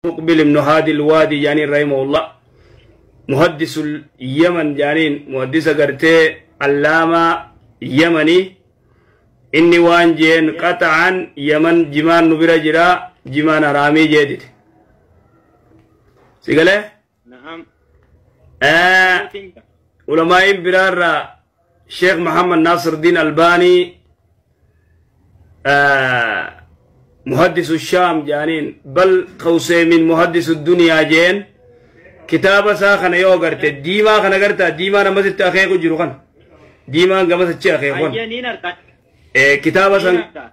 مقبل بن هادي الوادي يعني رحمه الله محدث اليمن جانين محدث قرتي علامة يمني إني وانجين قطعا يمن جمان نبرا جرا جمان رامي جديد سيقاله نعم علماء برار شيخ محمد ناصر الدين الباني محدث الشام جانين بل قوسي من محدث الدنيا جين كتابة ساخنا يوغرت ديما خنا غرتا ديما نمست أخيكو جروخان ديما نمست أخيكو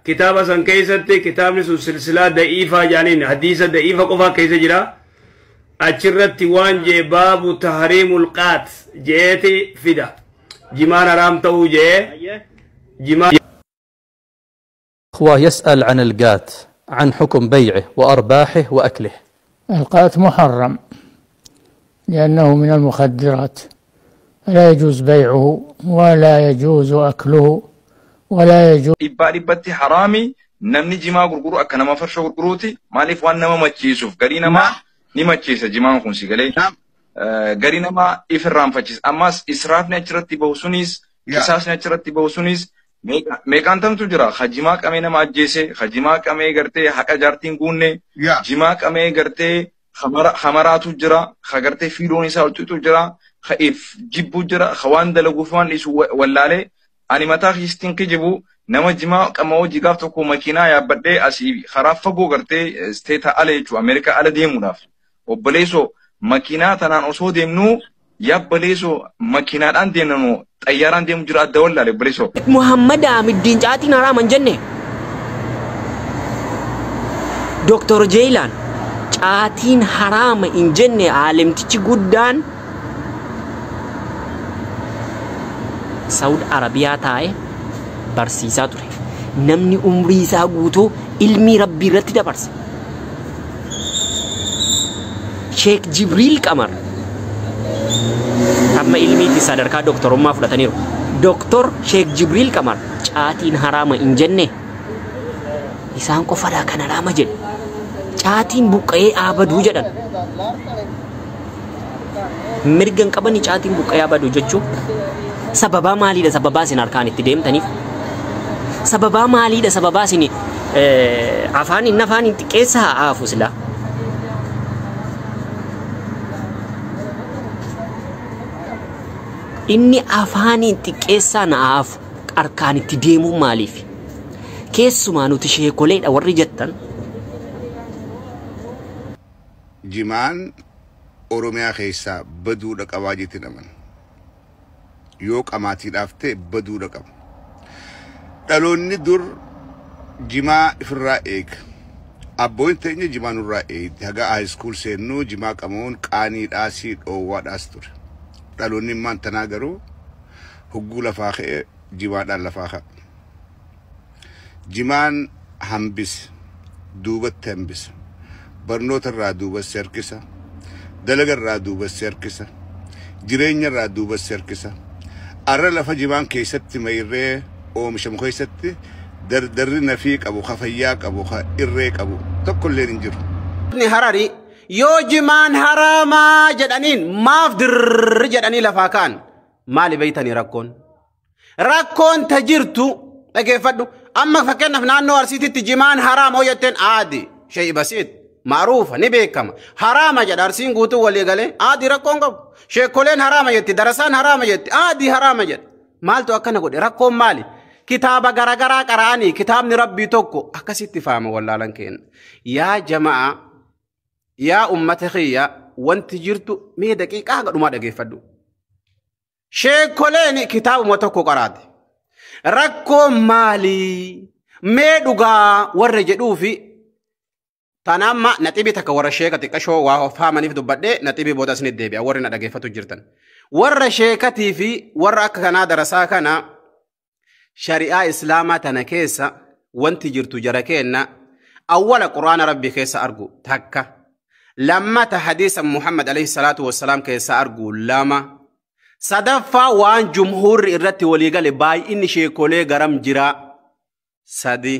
كتابة سن كيست كتاب نسو سلسلة ضعيفة جانين حديثة ضعيفة قفا كيسة جرا أجرت وانجي باب تحريم القات جيتي فدا جمان رام تو جي جمان أخوة يسأل عن القات عن حكم بيعه وأرباحه وأكله. القات محرم لأنه من المخدرات، لا يجوز بيعه ولا يجوز أكله ولا يجوز. إبادة حرامي نمني جماع غرغرو أكنا ما فرش غرغروتي مالف وان نما ماتشيسوف غرينا ما نماتشيس جماع خونسي غلي غرينا ما إفرام فتشيس أماس إسراف نشرت بوسونيس كساس نشرت بوسونيس meeqantam tu jira hajimaa qamee nama ajjeese hajimaa qamee gartee haqa jaartiin guunne jimaa qamee gartee hamaraatu jira hagartee fiiloon isaa oltutu jira haif jibbu jira hawaan dalaguuf waan isu wallaale ani mataa histiin kijibu nama jimaa qamoo jigaaf tokko makiinaa yaabbadhee asii karaa fagoo gartee steeta ala jechuu Ameerikaa ala deemuudhaaf obboleessoo makiinaa tanaan osoo deemnuu yabbaleessoo makiinaadhaan deemnanoo xayyaaraan deemu jira adda wallaale obboleessoo. Muhammad Amiddin caatiin haraaman jenne. Dr. Jeylaan caatiin haraama hin jenne aalimtichi guddaan Saud Arabiyaa taa'e barsiisaa ture. Namni umrii isaa guutuu ilmii rabbii irratti dabarse. Sheek Jibriil Qamar amma ilmiitti sadarkaa doktorummaa fudhataniiru. Doktor Sheek Jibriil Qamar caatiin haraama hin jenne isaan qofadhaa kan haraama jedhe. Caatiin buqqa'ee abaduu jedhan. Mirgan qabani caatiin buqqa'ee abaduu jechuun sababaa maaliidha sababaa isin harkaan itti deemtaniif? Sababaa maaliidha sababaa isin afaan xiqqeessa haafu silaa? Inni afaaniin xiqqeessaa na'aaf harkaan itti deemuu maaliif? Keessumaa nuti sheekoleedha warri jettan. Jimaan Oromiyaa keessaa baduudha qabaa jetti naman. Yoo qamaatiidhaaf ta'e baduudha qaba. Dhaloonni dur jimaa ifirraa eega. Abboon teenya jimaa nurraa eegdi. Haga haayiskuul seennuu jimaa qamoon qaaniidhaasii dhoowwaadhaas ture. Dhaloonni immaan tanaa garuu hogguu lafaa ka'e jimaadhaan lafaa ka'a. Jimaan hambise duubatti hambisa. Barnoota irraa duubatti harkisa. Dalaga irraa duubatti harkisa. Jireenya irraa duubatti harkisa. Arra lafa jimaan keessatti mayree oomishamu keessatti dardarri nafii qabu, fayyaa qabu, irree qabu tokkollee hin jiru. Harari yoo jimaan haraamaa jedhaniin maaf dirri jedhanii lafaa ka'an maali beeytanii rakkoon? Rakkoon ta jirtu dhageeffadhu. Amma fakkeenyaaf naannoo Arsiititti jimaan haraama yoo jetteen aadi shay'i basiit maaruufa ni beekama. Haraama jedha Arsiin guutuu walii galee aadi rakkoon qabu. Sheekoleen haraama jetti, darasaan haraama jetti, aadi haraama jedha. Maaltu akkana godhe? Rakkoon maali? Kitaaba garagaraa qara'anii kitaabni rabbii tokko akkasitti faama wallaalan kenna. Yaa jamaa yaa ummata khiyya wanti jirtu mee daqiiqaa gadhumaa dhageeffadhu. Sheekoleen kitaabuma tokko qaraate. Rakkoon maali? Mee dhugaa warra jedhuufi tanamma naxibi takka warra sheeka xiqqashoo waa faamaniif dubbadhee naxibi booda isinit deebi'a warri na dhageeffatu jirtan. Warra sheekatii fi warra akka kanaa darasaa kana shari'aa islaamaa tana keessa wanti jirtu jara kenna awwala quraana rabbii keessa argu takka lammata hadiisa Muhammad alayhi salaatu wassalaam keessa argu lama sadaffaa waan jumhuurri irratti waliigale baay'inni sheekolee garam jira sadi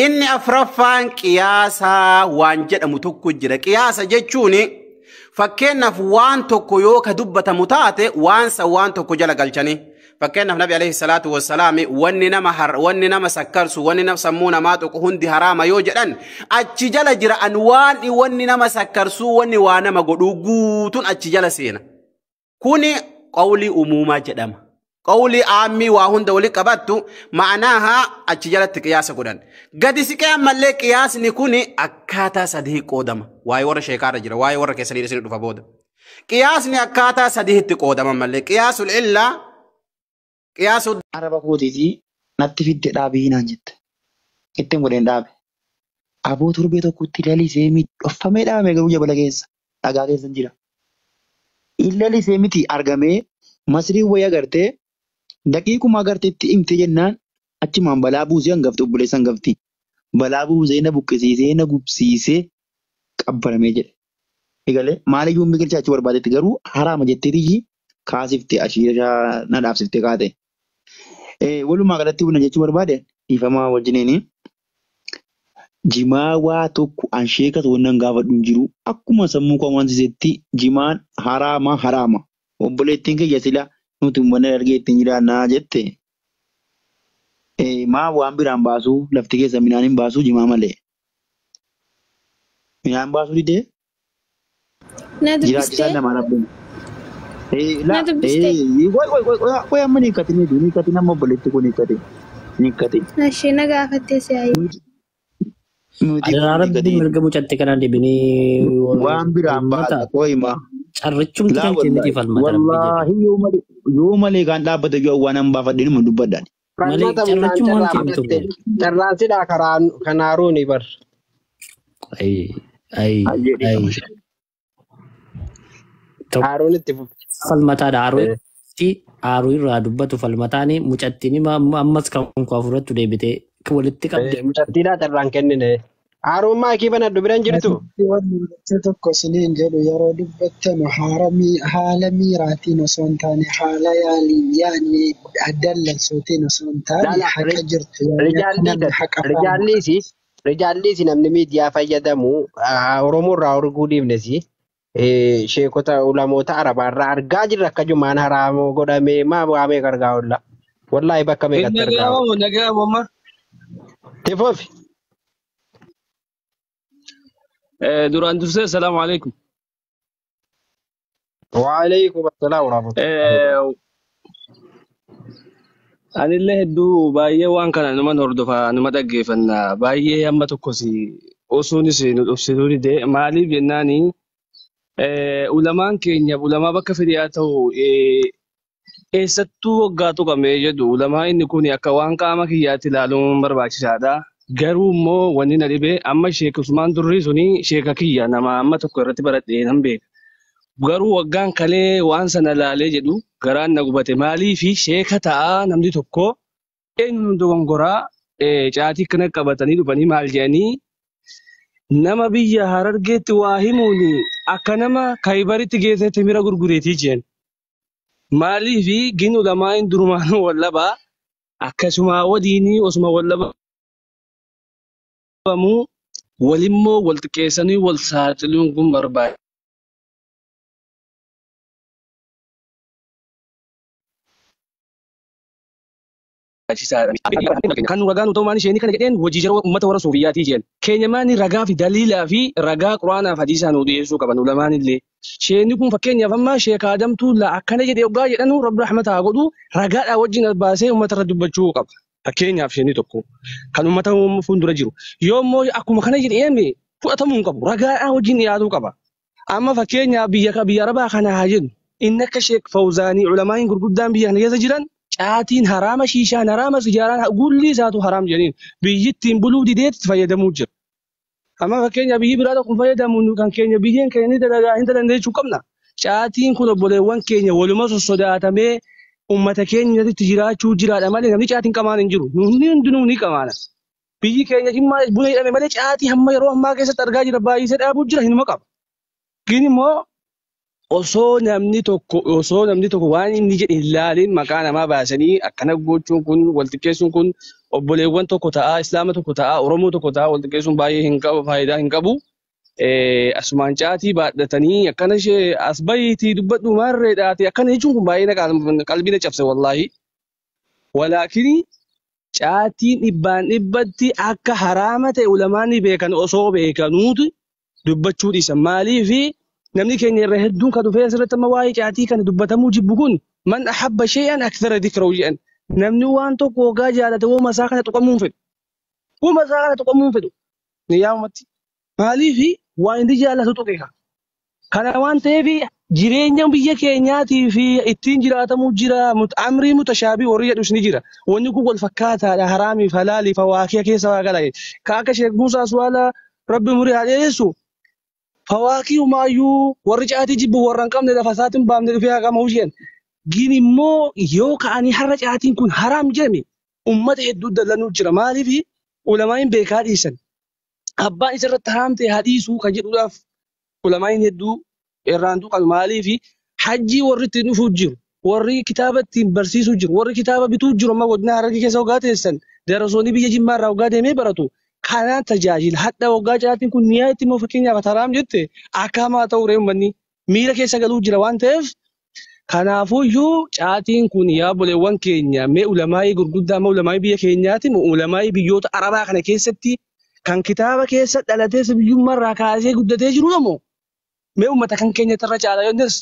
inni afraffaan qiyaasaa waan jedhamu tokko jira. Qiyaasa jechuun fakkeenyaaf waan tokko yoo ka dubbatamu taate waan tokko jala galchanii. Fakkeenyaaf Nabi alayhi salaatu wassalaam wanni nama sakkarsu wanni nama sammuu namaa tuqu hundi haraama yoo jedhan achi jala jira wanni nama sakkarsu wanni waa nama godhu guutuun achi jala seena. Kuni qawlii umuumaa jedhama. Qawlii aammii waa hunda wali qabattu ma'anaaha achi jalatti qiyaasa godhan. Gadi siqee ammallee qiyaasni kuni akkaataa sadii qoodama. Waa'ee warra sheekaarra jira waa'ee warra keessanii isin dhufa booda. Qiyaasni akkaataa sadiitti qoodama ammallee qiyaasul illaa qiyaasu araba kootiiti natti fidde dhaabii naan jette. Ittiin godheen dhaabe. Aboo torbee tokkotti lalisee miti dhoffamee dhaabame garuu jabala keessa dhagaa keessa jira. Lalisee miti argamee masrii wayii agartee daqiiquma agarteetti himte jennaan achumaan balaa buusee hangafte obboleessa hangafti. Balaa buusee na buqqisiisee na gubsiisee qabbaramee jedhe. Egalee maaliyyuu biqilcha achi barbaadetti garuu haraama jetteetii kaasifte ashiira na dhaabsifte kaate. Walumaa galatti buna jechuu barbaade ifamaa wajjiniin jimaa waa tokko an sheekas wannan gaafadhu hin jiru akkuma sammuu koo wansisetti jimaan haraama obboleettiin kiyya sila nuti mana argee ittiin jiraannaa jette maa waan biraan baasuu lafti keessa midhaan hin baasuu jimaa malee midhaan baasuu didee jiraachisaa nama rabbiin. Wai amma ni kati nama obboleetti kun ni kati. Nashee na gaafattee si'aayi. Ada Rabbi mirga mucatti kana dibinii waan biraan baasa qoyima. Carrachuun kan kenniti falmata. Wallahi yoo malee kan dhaabbate yoo waan an baafadhe numa dubbadhaan. Malee carrachuun waan kennitu. Carraansidha kanaaruun bar. Haaruun itti falmataadha haaruu irraa dubbatu falmataani mucattiin ammas kan afurrattu deebitee walitti qabde. Mucattiidhaa carraan kennine. Haaruun maakii banadhu biran jirtu. Wanti tokko siniin jedhu yeroo dubbattamu haala miiraatiin osoo hin taane haala yaaliin dallansuutiin osoo hin taane haqa jirtu. Rijaalliisi namni miidiyaa fayyadamu Oromoo irraa arguu dhiifnesi. Sheekota ulamoota arabaarraa argaa jirra akka jumaan haraamoo godhamee maa waamee gargaa oolla. Wallaahi bakka meeqatti argaa oolla. Nagaa mamma. Tifoofi. Duraan dursee salaamu alaikum. Waalaikum assalaam warahmatullahi. Anillee hedduu baay'ee waan kana numan hordofaa numa dhaggeeffannaa baay'ee amma tokkos osuunis nu dhufsituu dide maaliif jennaanii ulamaan keenya ulamaa bakka fedhe haa ta'u eessattuu waggaa tuqamee jedhu ulamaa inni kun akka waan qaama kiyyaatti ilaaluun barbaachisaadha. Garuu immoo wanni na dhibee amma sheek Usmaan Durrii suni sheeka kiyya nama amma tokko irratti baradhee nan beeka. Garuu waggaan kalee waan sana laalee jedhu garaan na gubate maaliifi sheeka ta'a namni tokko eenyu dogongoraa caatii kana qabatanii dhufanii maal jedhanii nama biyya Harargeetti waa himuun akka nama Kaybaritti geessetti mira gurgureetii jeen. Maaliifi gin ulamaa hin durumaanuu wallabaa akkasuma wadiinii osuma wallabaa walimmoo wal xiqqeessanii wal saaxiluun kun barbaada. Kan ragaan utoo maani isheenii kana jedheen hojii jara uummata warra Soofiyaatii jeen. Keenya maani ragaa fi daliilaa fi ragaa quraanaaf hadiisaan nu dhiyeessuu qaban ulamaan illee. Isheenii kun fakkeenyaaf amma Sheek Adamtuu akkana jedhee ogaa jedhanu Rabbi rahmata haa godhu ragaadhaa wajjin baasee uummata irra dubbachuu qaba. Fakkeenyaaf isheenii tokko kan uummata fuuldura jiru. Yoo immoo akkuma kana jedhee fudhatamuu hin qabu ragaadhaa wajjin dhiyaatuu qaba. Amma fakkeenyaaf biyya Arabaa kana haa jennu inni akka Sheek Fawzaanii ulamaan gurguddaan biyya kana keessa jiran caatiin haraama shiishaan haraama sijaaraan gulli isaatu haraam jedhaniin biyyittiin buluu dideetti fayyadamuu jira. Amma fakkeenyaaf biyyi biraa tokko fayyadamu kan keenya biyyeen keenya ni dandeechuu qabna. Caatiin kun obboleewwan keenya waluma sossodaatamee ummata keenyatti jiraachuu jiraadha malee namni caatiin qamaan hin jiru. Nuuni hundinuu ni qamaana. Biyyi keenya dhimma buna jedhame malee caatii hamma yeroo ammaa keessatti argaa jira baay'isee dhaabuu jira hinuma qaba. Gin immoo osoo namni tokko waan inni jedhe hin laalin maqaa namaa baasanii akkana gochuun kun walxiqqeessuun kun obboleewwan tokko ta'a islaama tokko ta'a oromoo tokko ta'a walxiqqeessuun baay'ee hin qabu faayidaa hin qabu. Asumaan caatii baadhatanii akkana ishee as bayiitii dubbadhu maarreedhaati akkana jechuun kun baay'ee qalbii na cabse wallaahi. Walaakini caatiin dhibbaan dhibbatti akka haraama ta'e ulamaan ni beekan osoo beekanuuti dubbachuu dhiisan maaliifi namni keenya irra hedduun kan dhufee asirratti amma waa'ee caatii kana dubbatamuu jibbu kun man ahabba shay'an akthara dhikrahu jedhan namni waan tokko hoggaa jaalate wooma isaa kana tuqamuu hin fedhu. Wooma isaa kana tuqamuu hin fedhu. Ni yaamatti. Maaliifi waan inni jaallatu tuqeeka. Kana waan ta'eef jireenya biyya keenyaatii fi ittiin jiraatamuu jira amrii mutashaabii warri jedhus ni jira. Wanni kun wal fakkaataadha haraamiif halaaliif hawaakiya keessa waa gala. Ka akka Sheek Muusaa Suwaala Rabbi murii haa dheessu. Fawaakii umaayyuu warri caatii jibbu warra hin qabne lafa isaatiin baafne dhufee haqama hojjetan. Gin immoo yoo ka'anii har'a caatiin kun haraam jedhame uummata hedduu dallanuu jira. Maaliif ulamaan beekaa dhiisan. Abbaan isarratti haraam ta'e haa dhiisuu kan jedhuudhaaf ulamaan hedduu irraantuu qabu. Maaliif hajjii warri ittiin dhufuu jiru. Warri kitaaba ittiin barsiisuu jiru. Warri kitaaba bituu jiru amma godina Harargee keessa hoggaa teessan darasoonni biyya Jimmaa irraa hoggaa deemee baratu. Kanaan tajaajila hadda hoggaa caatiin kun niyaa itti immoo fakkeenyaaf haraam jette akka hamaa ta'uu reemmanni miira keessa galuu jira waan ta'eef kanaafuyyuu caatiin kun yaa boleewwan keenya mee ulamaa'ii gurguddaa amma ulamaa'ii biyya keenyaati ulamaa'ii biyyoota arabaa kana keessatti kan kitaaba keessa dhalatee biyyummaa irraa kaasee guddatee jiru moo mee uummata kan keenyatti irra caala yoonnes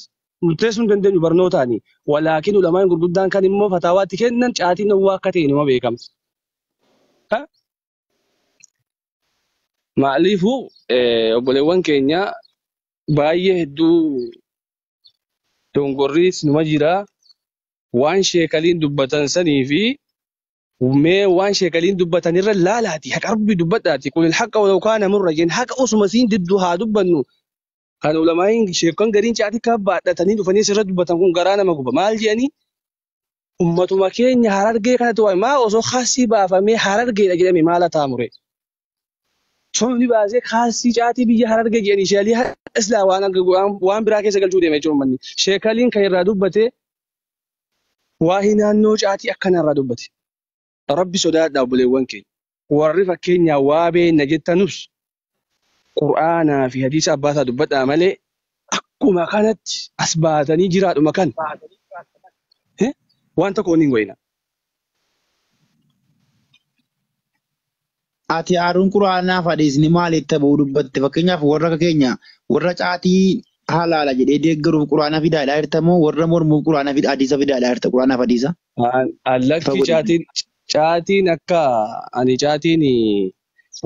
murteessuu hin dandeenyu barnootaani walaakin ulamaa'ii gurguddaan kan immoo fataawaatti kennan caatiin dhowwaa akka ta'e nima beekama. Maaliifuu obboleewwan keenya baay'ee hedduu dongorriis numa jira waan sheekaliin dubbatan sanii fi mee waan sheekaliin dubbatan irra laalaati haqa rabbi dubbadhaati qulil haqa walau kaana murra jeen haqa osuma siin didduu haa dubbannu kan ulamaayin sheekan gariin caatii kan baadhatanii dhufanii sirra dubbatan kun garaa nama guba maal jedhanii ummatuma keenya Harargee kanatti waa'ee maa osoo khaasii baafamee Harargeedha jedhame maala taamure. Somni baasee khaasii caatii biyya Harargee jedhanii sheelii islaa waan biraa keessa galchuu deemee jiru manni. Sheekaliin kan irraa dubbate waa'ee naannoo caatii akkana irraa dubbate. Rabbi sodaadhaa obboleewwan keenya. Warri fakkeenyaa waa beekna jettanus Qur'aanaa fi hadiisa abbaasaa dubbadhaa malee akkuma kanatti as baatanii jiraadhuma kan. Waan tokko hin goyna. Ati aaruun Quraanaa fi hadiisni maalitti ta'uu dubbatte fakkeenyaaf warra keenya warra caatii halaala jedhee deeggaruuf Quraanaa fidaadhaa jirta moo warra mormuuf Quraanaa fi hadiisa fidaadhaa jirta Quraanaa fi hadiisa? Allakki caatiin akka ani caatiin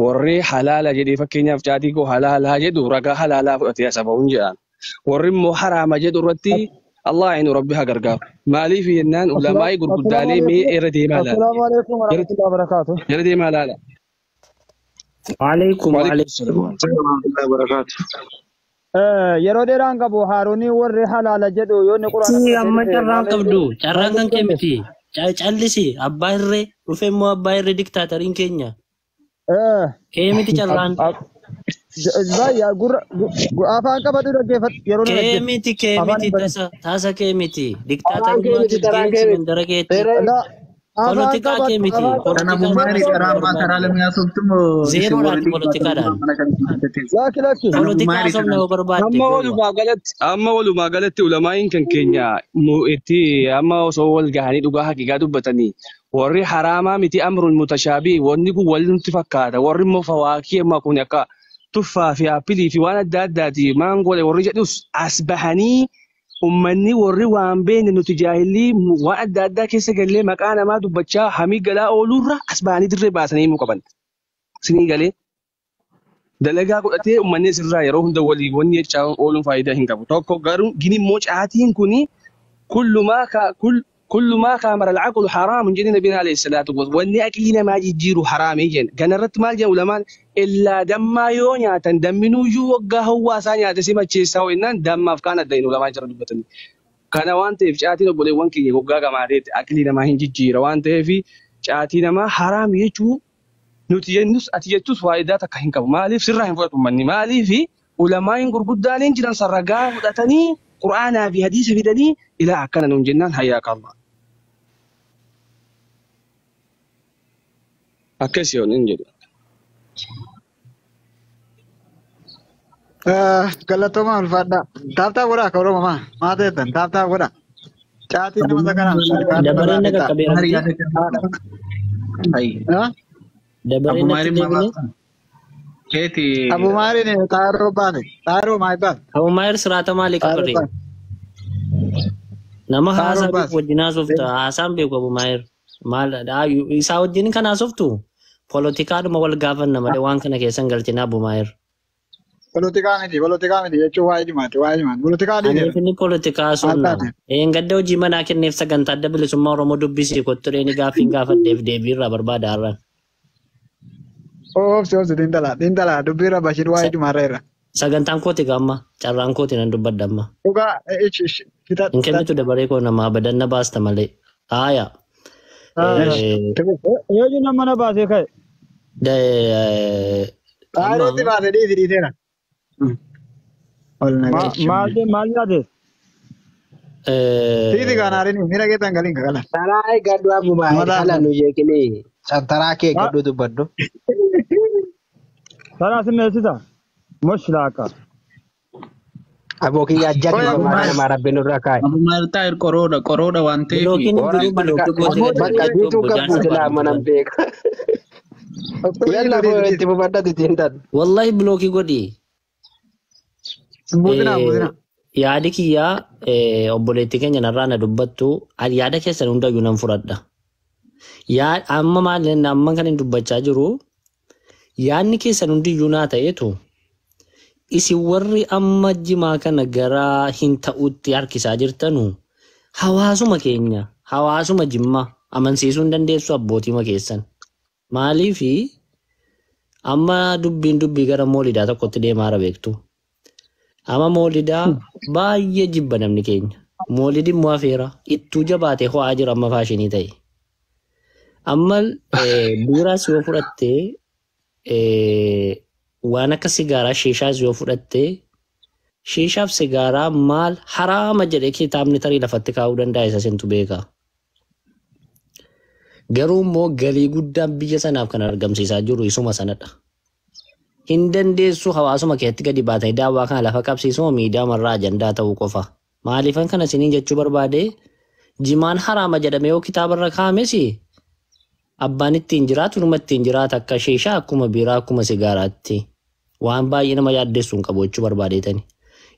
warri halaala jedhee fakkeenyaaf caatii koo halaalaa jedhu ragaa halaalaa fudhatee asabahuun jedhaan. Warri immoo haraama jedhu irratti Allah inu rabbi haa gargaaru. Maaliif jennaan ulamaa'ii gurguddaalee mee irra deemaa laala. Assalaamu alaikum warahmatullahi wabarakatuh. Irra deemaa laala. Waalaikum wabarakatuh. Yeroo dheeraan qabu Haaruunii warri halaala jedhu yoonni Quraana. Si amma carraan qabdu carraan kan kee miti. Callisi abbaa irree dhufe immoo abbaa irree diktaatariin keenya. Kee miti carraan. Baay'ee afaan qabatu dhaggeeffatu yeroo dhaggeeffatu. Kee miti taasa kee miti diktaatarii geessi mandara geetti. Politika kee miti. Kanamummaani dharaamaa karaa lamii haasoftumoo zeeroodhaati politikaadhaan. Politika haasofne yoo barbaadde. Amma walumaa galatti ulamaa'iin kan keenya itti amma osoo wal gahanii dhugaa haqiiqaa dubbatanii warri haraamaa miti amruun mutashaabii wanni kun wal nutti fakkaata warri immoo fawaakii amma kun akka tuffaa fi aappilii fi waan adda addaati maangoolee warri jedhus as bahanii ummanni warri waan beekne nuti jaahilii waan adda addaa keessa gallee maqaa namaa dubbachaa hamii galaa ooluurra as bahanii dirree baasanii himuu qaban. Sinii galee dalagaa godhatee ummanni sirraa yeroo hunda walii wanni jechaa ooluun faayidaa hin qabu. Tokko garuu gini immoo caatiin kuni kullumaa kaamara alcaqlu haraamun jedhe nabiin alayhi salaatu wasalaam wanni aqlii namaa jijjiiru haraamee jedhan. Kanarratti maal jedhan ulamaan illaa dammaa yoo nyaatan damminuuyyuu waggaa hawwaasaa nyaate si macheessaa ho'innaan dammaaf kaan adda hin ulamaa jira dubbatanii. Kana waan ta'eef caatiin obboleewwan keenya waggaa gamaadeetti aqlii namaa hin jijjiira waan ta'eef caatii namaa haraam jechuu nuti jennus ati jechuus faayidaa takka hin qabu. Maaliif sirraa hin fudhatu manni maaliif ulamaan gurguddaaleen jiran sarragaa fudhatanii قرآن في حديث في دني إلى أكنا نجنان حياك الله أكسيون إنجل galatooma ulfaadha. Taaptaa godhaa ka Oromoo maa ta'etan taaptaa godhaa. Caatiin nama sakanaan harkaan dabareen irraa naga bitaa. qabeera dabareen natti deebine Keeti Abumaariin taaroo baate taaroo maal baate. Abumaayir siraata maalii qabaree nama haasaa beeku wajjin haasofta haasaan beeku Abumaayir maal isaa wajjin kan haasoftu poolotikaadhuma wal gaafanna malee waan kana keessan galchina Abumaayir. Polotikaa miti jechuun waa'ee dhimaati. Polotikaa Ani finni poolitikaa sunna. Gadda hojii manaa kenneef sagantaa adda bilisummaa Oromoo dubbisii kottureen gaaffiin gaafadheef deebii irraa barbaada har'an. Obsi Dindala dubbiirra Bashir waa'ee dhimaarra irra. Sagantaan kooti gaamma carraan kooti nan dubbadda amma. Dhugaa Hin kennitu dabaree koo namaa badanna baasta malee. Haaya. Yoo jenna mana baasee ka'e. Taarootti baasee dhiiteera. Maal nyaate? Tiiti kanaarin miira keetan galiin kakala. Taraa gaddu abbuma haala nu jeekini taraa kee gaddu dubbaddu. Taraa sinneessita? Moshilaaqa. Abookii ajjati nama rabbiin irra kaa'e. Abumaayir taa'ir qoroodha waan ta'eef. Bakka jiituu qabu silaa manan beeka. Yalla itti bubadda titintan. Wallahi bilookii godhi. Yaadi kiyyaa obboleetti keenya narraa na dubbattu yaada keessan hundayyuu nan fudhadha. Amma maal amma kan hin dubbachaa jiru yaadni keessan hundiyyuu naa ta'eetu isin warri amma jimaa kana gara hin ta'utti harkisaa jirtanu hawaasuma keenya hawaasuma jimmaa amansiisuu hin dandeessu abbootima keessan. Maaliifi amma dubbii gara moolidaa tokkotti deemaara beektu. Amma moolidaa baay'ee jibba namni keenya. Moolidin immoo afeera ittuu jabaate ho'aa jira amma faashinii ta'e. Amma biiraas yoo fudhatte waan akka sigaaraa shiishaas yoo fudhatte shiishaaf sigaaraa maal haraama jedhee kitaabni tarii lafatti kaa'uu danda'a isa sentu beeka. Garuu immoo galii guddaan biyya sanaaf kan argamsiisaa jiru isuma sanadha. Hin dandeessu hawaasuma keessatti gadi baatanii daawwaa kana lafa qabsiisuma miidiyaa marraa ajandaa ta'uu qofa. Maaliifan kana isiniin jechuu barbaade jimaan haraama jedhamee yoo kitaabarra kaa'ames abbaan ittiin jiraatu numa ittiin jiraata akka shiishaa akkuma biiraa akkuma sigaaraatti waan baay'ee nama yaaddessu hin qabu jechuu barbaadeetani.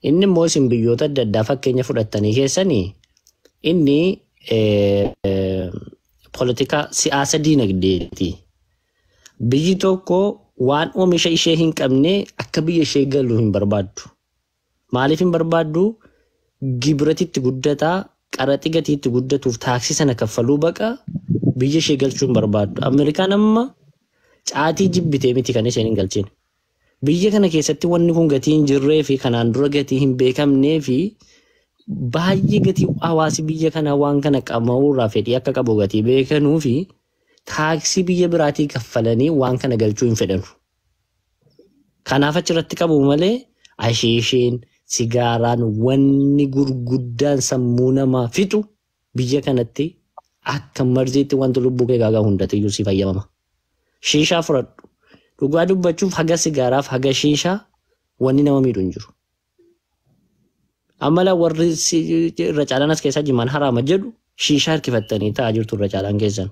Inni immoo isin biyyoota adda addaa fakkeenya fudhattanii keessanii inni politika siyaasa diinagdeeti. Biyyi tokko waan oomisha ishee hin qabne akka biyya ishee galuu hin barbaaddu. Maaliif hin barbaaddu? Gibiratitti guddataa, qaraxi gatiitti guddatuuf taaksii sana kaffaluu baqa biyya ishee galchuu hin barbaaddu. Ameerikaan amma caatii jibbitee miti kan isheen hin galchine. Biyya kana keessatti wanni kun gatii hin jirree fi kanaan dura gatii hin beekamnee fi baay'ee gatii hawaasi biyya kanaa waan kana qamaurraa fedhii akka qabu gatii beekanuu fi taaksii biyya biraatii kaffalanii waan kana galchuu hin fedhanu. Kanaaf achirratti qabu malee asheesheen sigaaraan wanni gurguddaan sammuu namaa fixu biyya kanatti akka marziitti wanta lubbuu kee gaagaa hundatiyyuu si fayyamama. Shiishaa fudhadhu. Dhugaa dubbachuuf haga sigaaraaf haga shiishaa wanni nama miidhu hin jiru. Amala warri irra caalaan as keessaa jimaan haraama jedhu shiishaa harkifattanii taa'aa jirtu irra caalaan keessan.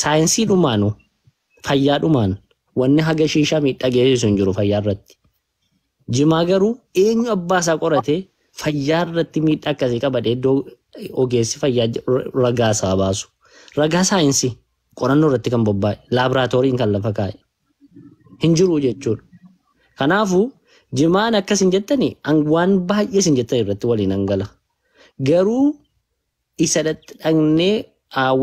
Saayinsii dhumaanu fayyaa dhumaan wanni haga shiishaa miidhaa geessisu hin jiru fayyaa irratti. Jimaa garuu eenyu abbaasaa qorate fayyaa irratti miidhaa akkasii qabadee iddoo ogeessi fayyaa ragaasaa baasu. Ragaa saayinsii qorannoo irratti kan bobba'e laaboraatooriin kan lafa kaa'e hin jiru jechuudha. Kanaafuu jimaan akkas hin jettani waan baay'ee hin jettan irratti waliin hangala. Garuu isa dhaqnee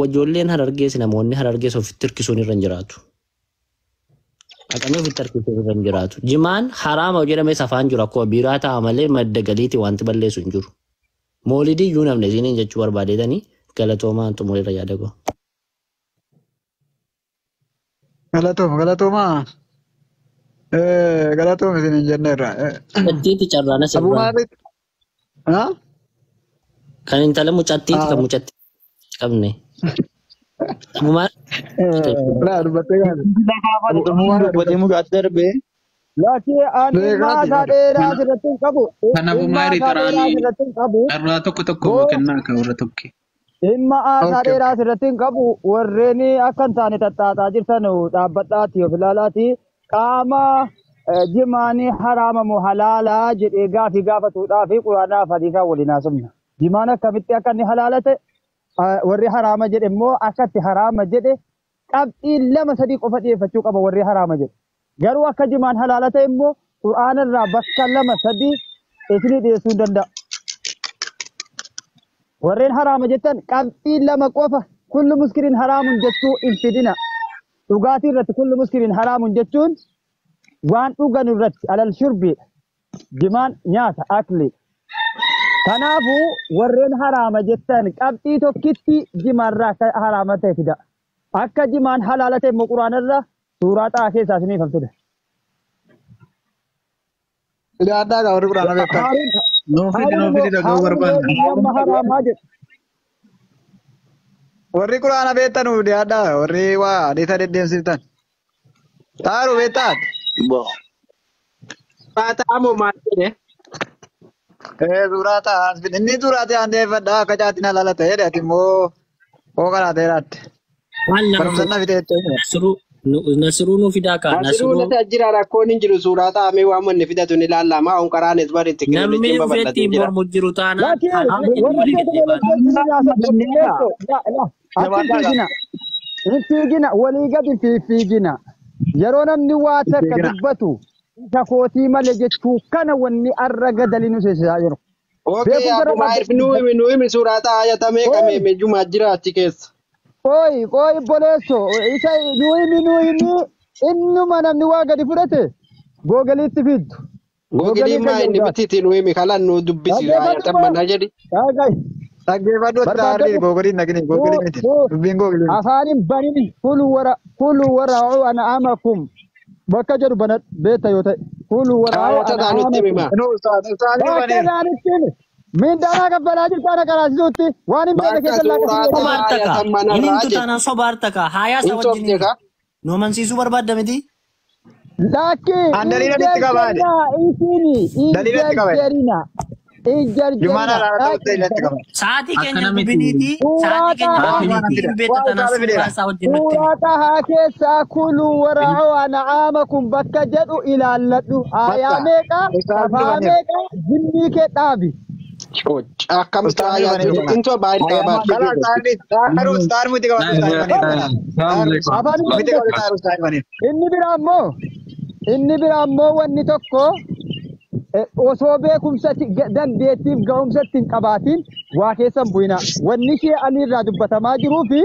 ijoolleen harargees namoonni harargees ofitti hirkisuun irra hin jiraatu. Dhaqanii ofitti hirkisuun irra hin jiraatu. Jimaan haraama jedhamees afaan jiru akkuma biiraa ta'a malee madda galiiti wanti balleessu hin jiru. Moolidii iyyuu namni isiniin jechuu barbaadeetanii galatoomaa xumureerra yaada goo. Galatooma. Galatooma isiniin jenneerra. Saddeeti carraan as irraa. ها Kan intala mucattiiti kan mucatti qabne. Abu Mahir. لا دبتي dubbatee mugaatti darbee Laakiin ani ilmaa isaa dheeraa asirratti hin qabu. Kanaafuu Ilmaa maarii isaa dheeraa qaraanii asirratti hin qabu. irraa tokko kennaa kan warra tokko. Ilma aasaa dheeraa asirratti hin qabu. Warreen akka hin taane tattaataa jirtan dhaabbadhaati of ilaalaati. Qaama jimaanii haraamamu halaalaa jedhee gaafii gaafatuudhaa fi quraanaaf hadiisaa waliin haasofna. Jimaan akkamitti akka inni halaala ta'e warri haraama jedhe immoo akkatti haraama jedhe qabxii 2-3 qofa dhiyeeffachuu qaba warri haraama jedhe. Garuu akka jimaan halaala ta'e immoo quraana irraa bakka 2-3 isinii dhiyeessuu hin danda'a. Warreen haraama jettan qabxii 2 qofa kullu muskiriin haraamun jechuu hin fidina. Dhugaatii irratti kullu muskiriin haraamun jechuun waan dhugan irratti alal shurbiidha. Jimaan nyaata akli. Kanaafuu warreen haraama jettan qabxii tokkitti jimaarraa akka haraama ta'e fida. Akka jimaan halaala ta'e immoo quraanarra suuraa xaa keessaa isiniif fida. Addaa gaa warri quraana beekan. Nuufidi dhaga'uu barbaanna. Haraamaa jedhu. Warri quraana beektan addaa warri waa adeeta deddeemsiftan. Taaru beektaat. Faataamoo maal jedhe? Suuraa ta'a. Inni suuraa ta'e andeeffadhaa akka caatiin halaala ta'edha ati immoo hoo kanaa ta'edhaatti. Barumsannaa fiteettee. Nasiruu nu fidaa kaa. Nasiruu nata jira rakkoon hin jiru suuraa ta'amee waan manni fidatu ni ilaallama. On karaanis bari Namni ufeetti mormu jiru taana. Fiigina walii gadi fiigina. Yeroo namni waa takka dubbatu isa kootii malee jechuu kana wanni arra gadali nu seesisaa jiru. Okey, Abu Mahir nu suuraa ta'aa yatamee kamee jumaa jira achi keessa. Qoy boleesso isa nuyi innuma namni waa gadi fudhate googaliitti fiddu. Googaliin maa inni bititi nuyi kalan nu dubbisiisa yatamana jedhi. Dhaggeeffadhu taarri googaliin nagini googaliin miti dubbiin googaliin. Afaanin banini kulu wara'u an'amakum bakka jedhu banat beeta yoo ta'e kulu wara'u an'amakum. Min dana kaffalaa jirtu ana karaasisuutti waan hin beekne keessa laata. Inni tutana sobaartaka hayaasa wajjin nu amansiisuu barbaadda miti. Laakki daliilatti qabaani. Daliilatti qabaani. Jumaana laata daliilatti qabaani. Sa'aatii keenya dubbiniiti. Sa'aatii keenya dubbiniiti. Beeta tana suuraasaa wajjin nutti. Suuraa haa keessaa kulu wara'u an'amakum bakka jedhu ilaalladhu. Hayaa meeqa? Afaa meeqa? Jinnii kee dhaabi. Akkamitti ayyaatu intu baay'ee qabaa. Inni biraa immoo wanni tokko osoo beekumsa dandeettiif ga'umsatti hin qabaatiin waa keessan bu'ina. Wanni ishee aliirraa dubbatamaa jiruu fi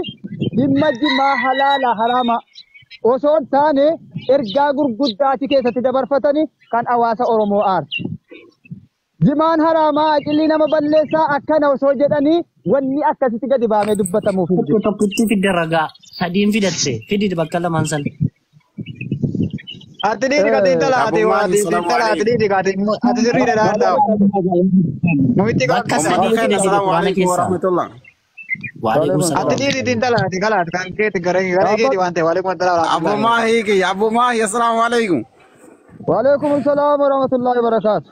dhimma jimaa halaala haraama osoo hin taane ergaa gurguddaati keessatti dabarfatanii kan hawaasa Oromoo aarti. Jimaan haraamaa aqilii nama balleessaa akkana osoo jedhanii wanni akkasitti gadi baamee dubbatamuuf. Tokkotti fidda ragaa sadiin fidatte fidi bakka lamaan san. Ati ni dikati talaati waati talaati ni dikati ati sirrii dadaadhaa. Muitti bakka sadii fide quraana keessa. Ati ni din talaati kalaati kan keeti garee keeti waan ta'e waalaikum asalaam. Abu Mahir assalaamu alaikum. Waalaikum assalaam wa rahmatullahi wa barakatuh.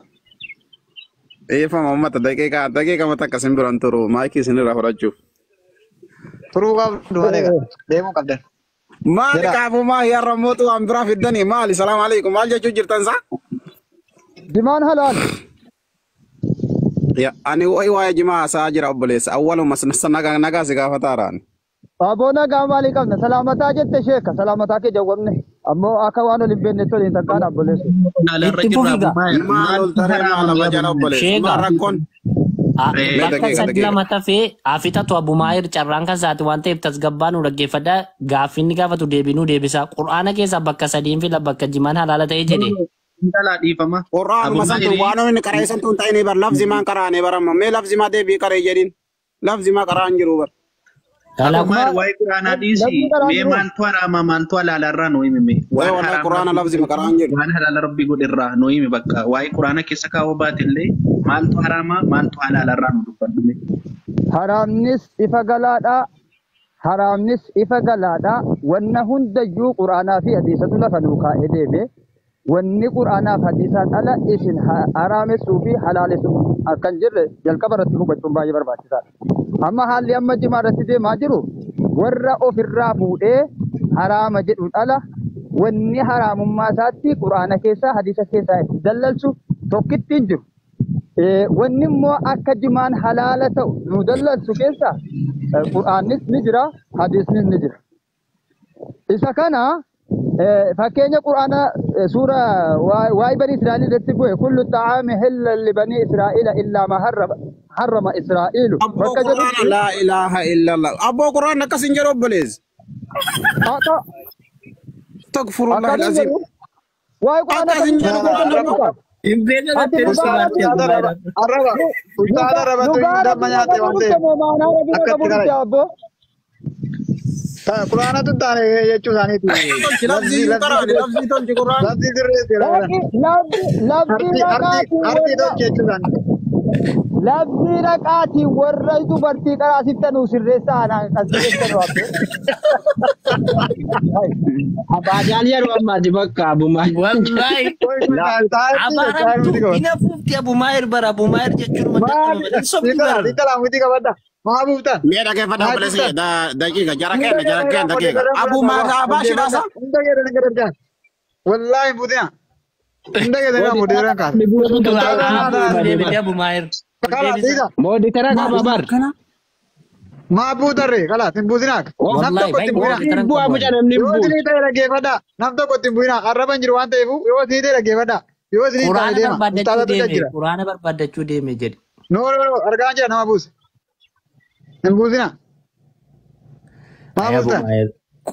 Eeffama uummata daqiiqa mata akkasiin biraan turu maayikii isinirraa fudhachuuf. Turuu qabdu malee deemuu qabdan. Maali Abu Mahir har'a mootu waan biraa fiddanii maali salaamu alaikum maal jechuu jirtan saa? Jimaan halaal. Ani waa'ee jimaa isaa jira obboleessa awwaluma nagaa si gaafataaraan. Aboo nagaa maalii qabna salaamataa jette sheeka salaamataa kee jawwabne ammoo akka waan ol hin beekne tole hin takkaan obboleessa. Itti fufiga. Maal ol taree maal lama jala obboleessa rakkoon. Bakka sadi lama tafee afitatu Abu Mahir carraan kan isaati waan ta'eef tasgabbaa nu dhaggeeffadhaa gaaffinni gaafatu deebinuu deebisa qur'aana keessaa bakka sadiin fila bakka jimaan halaala ta'e jedhe. Intalaa dhiifama. Qur'aanuma santu waan inni qaree santu hin ta'ine bar lafzi maan qaraane barama mee lafzi maa deebii qaree jedhin lafzi maa qaraan jiru bar. Akuma waa'ee Quraanaa dhiisi. Mee maaltu haraama maaltu halaalarraa nuu himi mee. Waa'ee Quraana lafzi makaraan jedhu. Waan halaala rabbii godherraa nuu himi bakka waa'ee Quraana keessa kaawwa baatillee maaltu haraama maaltu halaalarraa nuu dubbadhu mee. Haraamnis ifa galaadha. Haraamnis ifa galaadha. Wanna hundayyuu Quraanaa fi hadiisatu lafa nuu kaa'ee deeme. Wanni Quraanaa fi hadiisaan ala isin haraamessuu fi halaalessuu akkan jirre jalqaba irratti hubachuun baay'ee barbaachisaadha. Amma haalli amma jimaa irratti deemaa jiru warra ofirraa fuudhee haraama jedhuun ala wanni haraamummaa isaatti Quraana keessaa hadiisa keessaa itti dallalchu tokkitti hin jiru. Wanni immoo akka jimaan halaala ta'u nu dallalchu keessaa Quraannis ni jira, hadiisnis ni jira. Isa kana fakkeenya Quraana suura waa'ee bani Israa'el irratti bu'e kullu ta'aami hilla li bani Israa'el illaa ma harrama Israa'elu. Abbo Quraana laa ilaaha illallah. Abbo Quraana akkasin jedhu obbolees. Takfurullah lazim. Waa'ee Quraana akkasin jedhu Quraana tu taane jechuu isaaniiti. Labsi raqaati warra dubartii karaa sittanu sirreessa aanaan kan sirreessanu abbe. Abadaan yeroo ammaati bakka Abumaayir. Wallahi. Ina fufti Abumaayir bara Abumaayir jechuun madda sobdi bara. Dikala muti kabadda. Maa buuftan. Mee dhaggeeffadha obboleessi daqiiqa jara kenna daqiiqa. Abumaayir abaa shiraasa. Wallahi buutina. Ndagedena mudiran kaas. Abumaayir. Modi tara kama bar. Maa buutarre kala tin buutinak. Nam tokko tin buutinak. Bu'aa mucaa namni Yoo sinii ta'e dhaggeeffadha. Nam tokko tin buutinak. Arraban jiru waan ta'eef yoo sinii ta'e dhaggeeffadha. Yoo sinii ta'e deema. Quraana barbaaddachuu deeme jedhe. No argaan jira nama buuse. Hin buutina. Maa buutan.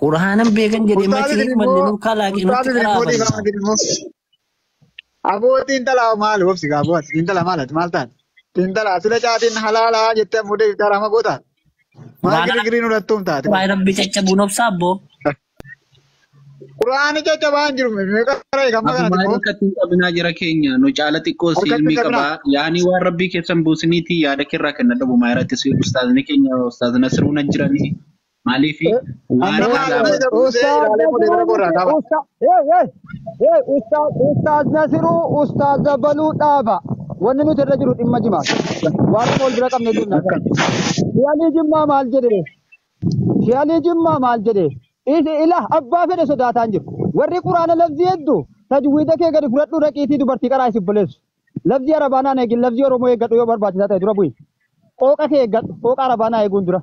Quraanan beekan jedhe machi mallinuu kalaaqi nutti karaafan. Abootiin talaa maal wobsi gaabooti. Intala maalati maal taate? Intala sila caatiin halaalaa jettee mudee ittaarama gootaat. Maal girigiriin ulattuum taate? Waa'ee rabbi caccabuun obsa abboo. Quraani caccabaan jiru meeqa qaree gamma kanatti. Abumaayir akkattiin qabinaa jira keenya nu caala xiqqoo silmii qabaa yaani waan rabbii keessan buusiniiti yaada kirraa kenna dhabu Abumaayirratti si ustaazni keenya ustaaz Nasruun jiranii maaliif Ustaaz Nasiruu Ustaaz Baluu dhaaba wanni nuti irra jiru dhimma jimaa waan ol bira qabne jenna. Shiyaalii Jimmaa maal jedhe? Shiyaalii Jimmaa maal jedhe? Ila abbaa fedhe sodaataan jiru. Warri Quraana lafzii hedduu tajwiida kee gadi fudhadhu raqiitii dubartii karaa isin buleessu. Lafzii Arabaanaan eegin lafzii Oromoo eeggadhu yoo barbaachisaa ta'e dura bu'i. Qooqa kee eeggadhu qooqa Arabaanaa eeguun dura.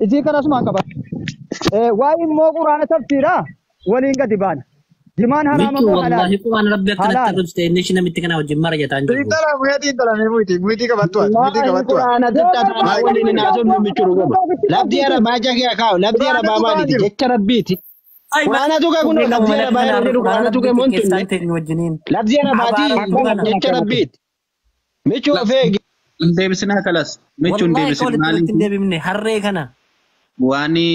Isii kanasumaan qaba. Waa'ee immoo Quraana tafsiraa waliin gadi baana. Jimaan haraama moo halaal? Wallahi Quraan rabbi akkanatti rubste inni shi namitti kana wajjin mara jataan jiru. Intala muheeti intala muhiti qabattu. Quraana tattaafaa waliin naasuun namichuru qaba. Labdii Arabaa jagee kaa'u labdii Arabaa maaliiti jecha rabbiiti. Quraana tuqee kun labdii Arabaa yeroo jedhu Quraana tuqee moontunne. Labdii Arabaati jecha rabbiiti. Michuu ofee. Deebisinaa kalas. Michuun deebisin maaliif? Wallahi deebimne harree kana. Waani